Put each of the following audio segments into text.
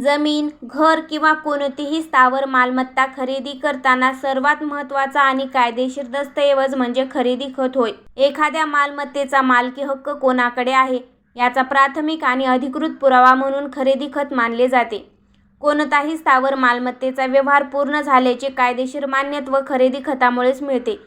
जमीन, घर किंवा कोणतीही स्थावर मालमत्ता खरेदी करताना सर्वात महत्त्वाचा आणि कायदेशीर दस्तऐवज म्हणजे खरेदी खत होय. एखाद्या मालमत्तेचा मालकी हक्क कोणाकडे आहे याचा प्राथमिक आणि अधिकृत पुरावा म्हणून खरेदी खत मानले जाते. कोणताही स्थावर मालमत्तेचा व्यवहार पूर्ण झाल्याचे कायदेशीर मान्यत्व खरेदी खतामुळेच मिळते.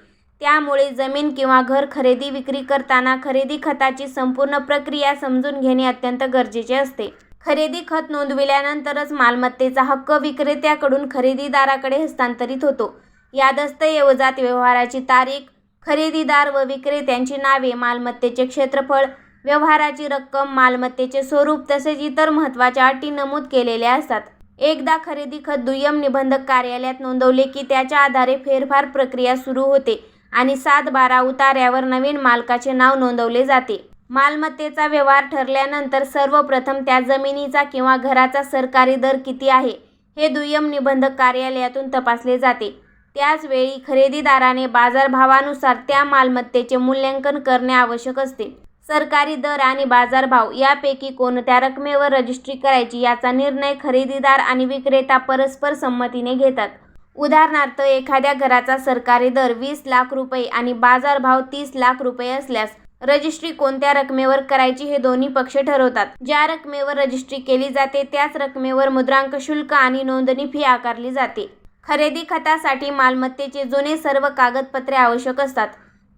त्यामुळे जमीन किंवा घर खरेदी विक्री करताना खरेदी खताची संपूर्ण प्रक्रिया समजून घेणे अत्यंत गरजेचे असते. खरेदी खत नोंदविल्यानंतरच मालमत्तेचा हक्क विक्रेत्याकडून खरेदीदाराकडे हस्तांतरित होतो. या दस्तऐवजात व्यवहाराची तारीख, खरेदीदार व विक्रेत्यांची नावे, मालमत्तेचे क्षेत्रफळ, व्यवहाराची रक्कम, मालमत्तेचे स्वरूप तसेच इतर महत्त्वाच्या अटी नमूद केलेल्या असतात. एकदा खरेदी खत दुय्यम निबंधक कार्यालयात नोंदवले की त्याच्या आधारे फेरफार प्रक्रिया सुरू होते आणि 7/12 उताऱ्यावर नवीन मालकाचे नाव नोंदवले जाते. मालमत्तेचा व्यवहार ठरल्यानंतर सर्वप्रथम त्या जमिनीचा किंवा घराचा सरकारी दर किती आहे हे दुय्यम निबंधक कार्यालयातून तपासले जाते. त्याच वेळी खरेदीदाराने बाजारभावानुसार त्या मालमत्तेचे मूल्यांकन करणे आवश्यक असते. सरकारी दर आणि बाजारभाव यापैकी कोणत्या रकमेवर रजिस्ट्री करायची याचा निर्णय खरेदीदार आणि विक्रेता परस्पर संमतीने घेतात. उदाहरणार्थ, एखाद्या घराचा सरकारी दर 20 लाख रुपये आणि बाजारभाव 30 लाख रुपये असल्यास रजिस्ट्री कोणत्या रकमेवर करायची हे दोन्ही पक्ष ठरवतात. ज्या रकमेवर रजिस्ट्री केली जाते त्याच रकमेवर मुद्रांक शुल्क आणि नोंदणी फी आकारली जाते. खरेदी खतासाठी मालमत्तेचे जुने सर्व कागदपत्रे आवश्यक असतात.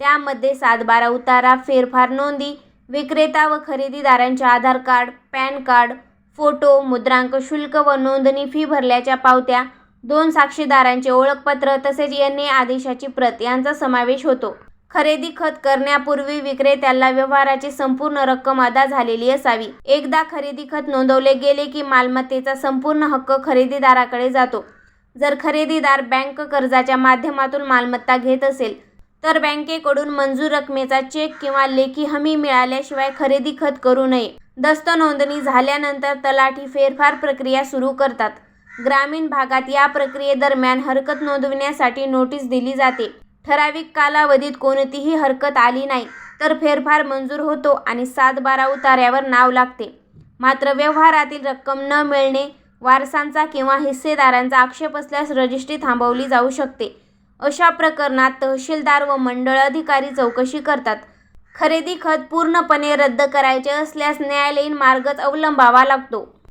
त्यामध्ये 7/12 उतारा, फेरफार नोंदी, विक्रेता व खरेदीदारांचे आधार कार्ड, पॅन कार्ड, फोटो, मुद्रांक शुल्क व नोंदणी फी भरल्याच्या पावत्या, 2 साक्षीदारांचे ओळखपत्र तसेच NA आदेशाची प्रत यांचा समावेश होतो. खरेदी खत करण्यापूर्वी विक्रेत्याला व्यवहाराची संपूर्ण रक्कम अदा झालेली असावी. एकदा खरेदी खत नोंदवले गेले की मालमत्तेचा संपूर्ण हक्क खरेदीदाराकडे जातो. जर खरेदीदार बँक कर्जाच्या माध्यमातून मालमत्ता घेत असेल तर बँकेकडून मंजूर रकमेचा चेक किंवा लेखी हमी मिळाल्याशिवाय खरेदी खत करू नये. दस्त नोंदणी झाल्यानंतर तलाठी फेरफार प्रक्रिया सुरू करतात. ग्रामीण भागात या प्रक्रियेदरम्यान हरकत नोंदविण्यासाठी नोटीस दिली जाते. ठराविक कालावधीत कोणतीही हरकत आली नाही तर फेरफार मंजूर होतो आणि 7/12 उताऱ्यावर नाव लागते. मात्र व्यवहारातील रक्कम न मिळणे, वारसांचा किंवा हिस्सेदारांचा आक्षेप असल्यास रजिस्ट्री थांबवली जाऊ शकते. अशा प्रकरणात तहसीलदार व मंडळ अधिकारी चौकशी करतात. खरेदी खत पूर्णपणे रद्द करायचे असल्यास न्यायालयीन मार्गच अवलंबावा लागतो.